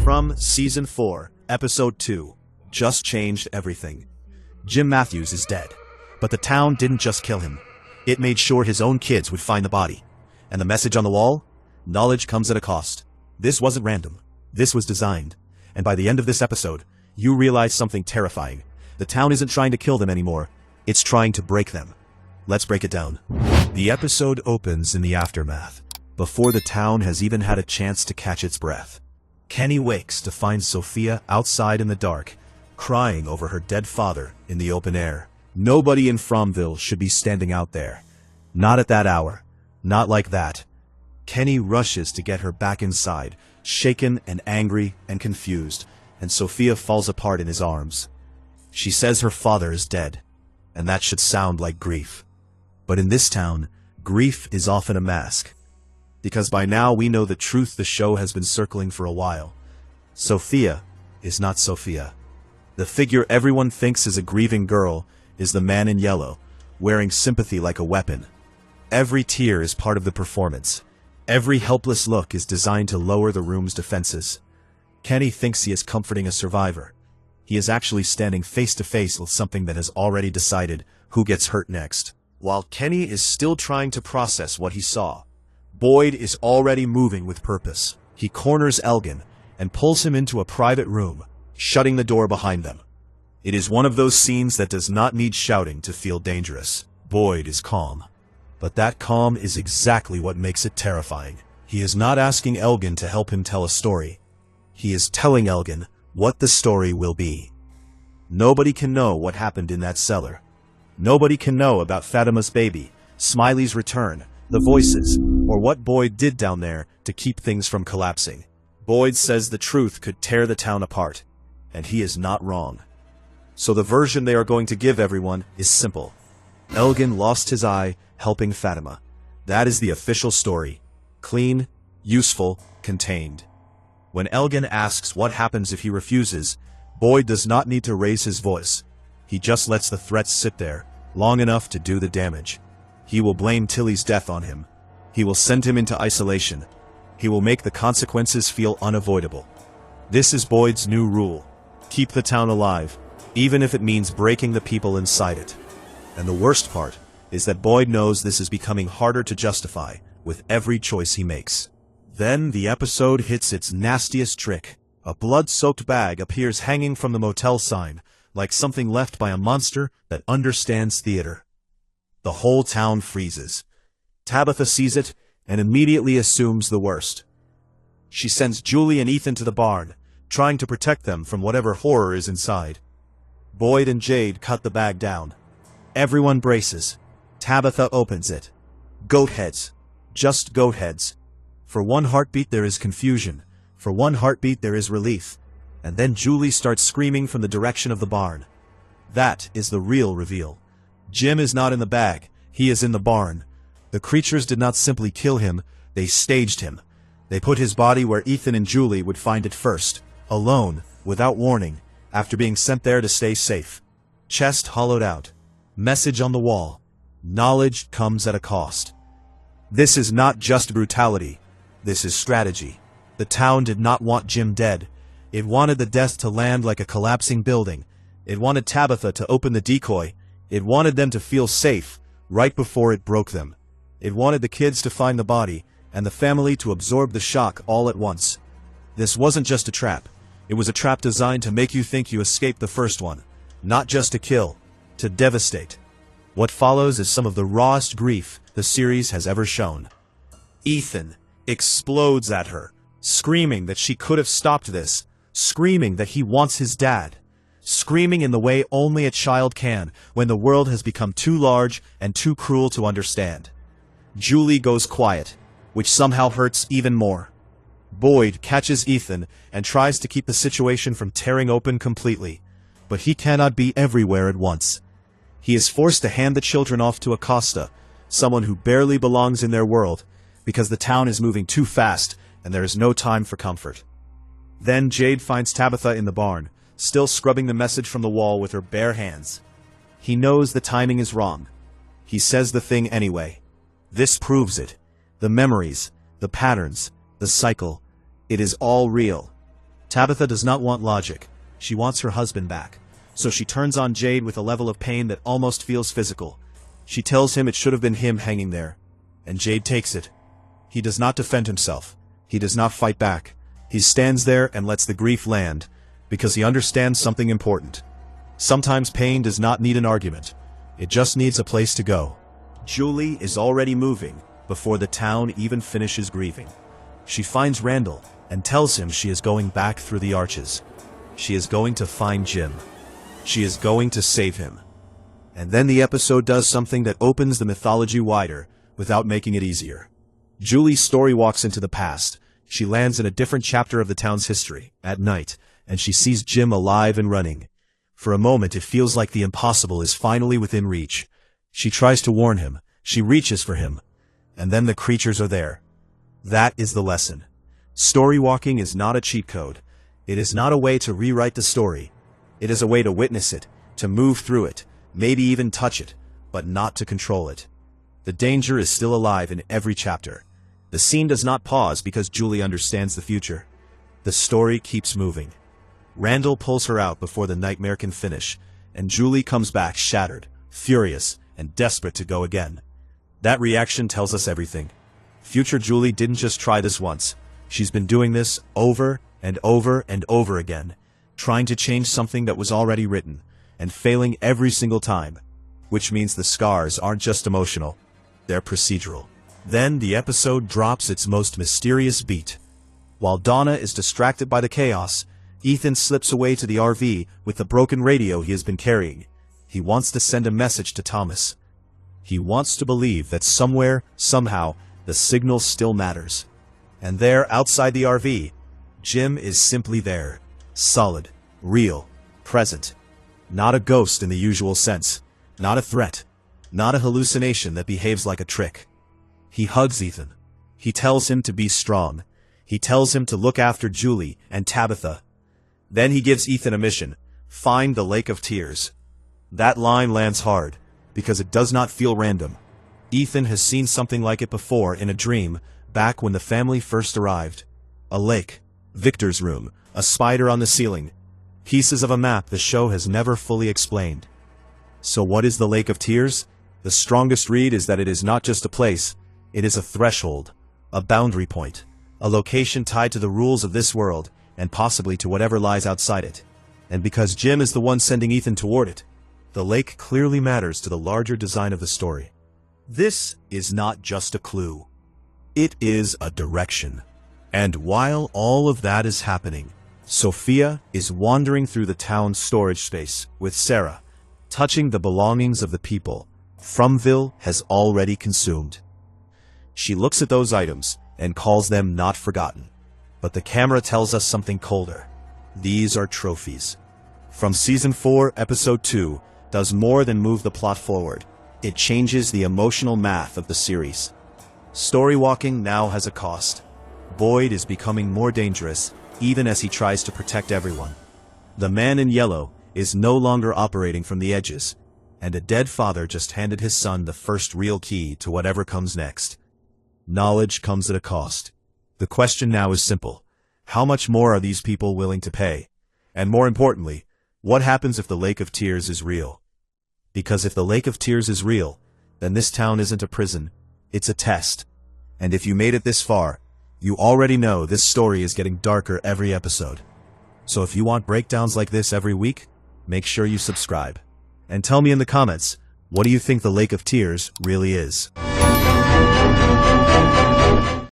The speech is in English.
From Season 4, Episode 2, Just Changed Everything. Jim Matthews is dead. But the town didn't just kill him. It made sure his own kids would find the body. And the message on the wall? Knowledge comes at a cost. This wasn't random. This was designed. And by the end of this episode, you realize something terrifying. The town isn't trying to kill them anymore. It's trying to break them. Let's break it down. The episode opens in the aftermath, before the town has even had a chance to catch its breath. Kenny wakes to find Sophia outside in the dark, crying over her dead father in the open air. Nobody in Fromville should be standing out there. Not at that hour. Not like that. Kenny rushes to get her back inside, shaken and angry and confused, and Sophia falls apart in his arms. She says her father is dead, and that should sound like grief. But in this town, grief is often a mask. Because by now we know the truth the show has been circling for a while. Sophia is not Sophia. The figure everyone thinks is a grieving girl is the man in yellow, wearing sympathy like a weapon. Every tear is part of the performance. Every helpless look is designed to lower the room's defenses. Kenny thinks he is comforting a survivor. He is actually standing face to face with something that has already decided who gets hurt next. While Kenny is still trying to process what he saw, Boyd is already moving with purpose. He corners Elgin and pulls him into a private room, shutting the door behind them. It is one of those scenes that does not need shouting to feel dangerous. Boyd is calm. But that calm is exactly what makes it terrifying. He is not asking Elgin to help him tell a story. He is telling Elgin what the story will be. Nobody can know what happened in that cellar. Nobody can know about Fatima's baby, Smiley's return, the voices, or what Boyd did down there to keep things from collapsing. Boyd says the truth could tear the town apart, and he is not wrong. So the version they are going to give everyone is simple. Elgin lost his eye helping Fatima. That is the official story. Clean, useful, contained. When Elgin asks what happens if he refuses, Boyd does not need to raise his voice. He just lets the threats sit there, long enough to do the damage. He will blame Tilly's death on him. He will send him into isolation. He will make the consequences feel unavoidable. This is Boyd's new rule. Keep the town alive, even if it means breaking the people inside it. And the worst part is that Boyd knows this is becoming harder to justify with every choice he makes. Then the episode hits its nastiest trick. A blood-soaked bag appears hanging from the motel sign, like something left by a monster that understands theater. The whole town freezes. Tabitha sees it and immediately assumes the worst. She sends Julie and Ethan to the barn, trying to protect them from whatever horror is inside. Boyd and Jade cut the bag down. Everyone braces. Tabitha opens it. Goat heads. Just goat heads. For one heartbeat there is confusion. For one heartbeat there is relief. And then Julie starts screaming from the direction of the barn. That is the real reveal. Jim is not in the bag. He is in the barn. The creatures did not simply kill him, they staged him. They put his body where Ethan and Julie would find it first, alone, without warning, after being sent there to stay safe. Chest hollowed out. Message on the wall. Knowledge comes at a cost. This is not just brutality. This is strategy. The town did not want Jim dead. It wanted the death to land like a collapsing building. It wanted Tabitha to open the decoy. It wanted them to feel safe, right before it broke them. It wanted the kids to find the body, and the family to absorb the shock all at once. This wasn't just a trap. It was a trap designed to make you think you escaped the first one. Not just to kill, to devastate. What follows is some of the rawest grief the series has ever shown. Ethan explodes at her, screaming that she could have stopped this, screaming that he wants his dad, screaming in the way only a child can when the world has become too large and too cruel to understand. Julie goes quiet, which somehow hurts even more. Boyd catches Ethan and tries to keep the situation from tearing open completely, but he cannot be everywhere at once. He is forced to hand the children off to Acosta, someone who barely belongs in their world, because the town is moving too fast and there is no time for comfort. Then Jade finds Tabitha in the barn, still scrubbing the message from the wall with her bare hands. He knows the timing is wrong. He says the thing anyway. This proves it. The memories, the patterns, the cycle. It is all real. Tabitha does not want logic. She wants her husband back. So she turns on Jade with a level of pain that almost feels physical. She tells him it should have been him hanging there. And Jade takes it. He does not defend himself. He does not fight back. He stands there and lets the grief land, because he understands something important. Sometimes pain does not need an argument. It just needs a place to go. Julie is already moving before the town even finishes grieving. She finds Randall and tells him she is going back through the arches. She is going to find Jim. She is going to save him. And then the episode does something that opens the mythology wider without making it easier. Julie's story walks into the past. She lands in a different chapter of the town's history, at night, and she sees Jim alive and running. For a moment it feels like the impossible is finally within reach. She tries to warn him. She reaches for him. And then the creatures are there. That is the lesson. Storywalking is not a cheat code. It is not a way to rewrite the story. It is a way to witness it, to move through it, maybe even touch it, but not to control it. The danger is still alive in every chapter. The scene does not pause because Julie understands the future. The story keeps moving. Randall pulls her out before the nightmare can finish, and Julie comes back shattered, furious, and desperate to go again. That reaction tells us everything. Future Julie didn't just try this once. She's been doing this over and over and over again, trying to change something that was already written, and failing every single time. Which means the scars aren't just emotional, they're procedural. Then the episode drops its most mysterious beat. While Donna is distracted by the chaos, Ethan slips away to the RV with the broken radio he has been carrying. He wants to send a message to Thomas. He wants to believe that somewhere, somehow, the signal still matters. And there, outside the RV, Jim is simply there. Solid, real, present. Not a ghost in the usual sense. Not a threat. Not a hallucination that behaves like a trick. He hugs Ethan. He tells him to be strong. He tells him to look after Julie and Tabitha. Then he gives Ethan a mission. Find the Lake of Tears. That line lands hard, because it does not feel random. Ethan has seen something like it before in a dream, back when the family first arrived. A lake, Victor's room, a spider on the ceiling, pieces of a map the show has never fully explained. So what is the Lake of Tears? The strongest read is that it is not just a place, it is a threshold, a boundary point, a location tied to the rules of this world, and possibly to whatever lies outside it. And because Jim is the one sending Ethan toward it, the lake clearly matters to the larger design of the story. This is not just a clue. It is a direction. And while all of that is happening, Sophia is wandering through the town's storage space with Sarah, touching the belongings of the people Fromville has already consumed. She looks at those items and calls them not forgotten. But the camera tells us something colder. These are trophies. From Season 4, Episode 2, does more than move the plot forward. It changes the emotional math of the series. Storywalking now has a cost. Boyd is becoming more dangerous, even as he tries to protect everyone. The man in yellow is no longer operating from the edges, and a dead father just handed his son the first real key to whatever comes next. Knowledge comes at a cost. The question now is simple. How much more are these people willing to pay? And more importantly, what happens if the Lake of Tears is real? Because if the Lake of Tears is real, then this town isn't a prison, it's a test. And if you made it this far, you already know this story is getting darker every episode. So if you want breakdowns like this every week, make sure you subscribe. And tell me in the comments, what do you think the Lake of Tears really is?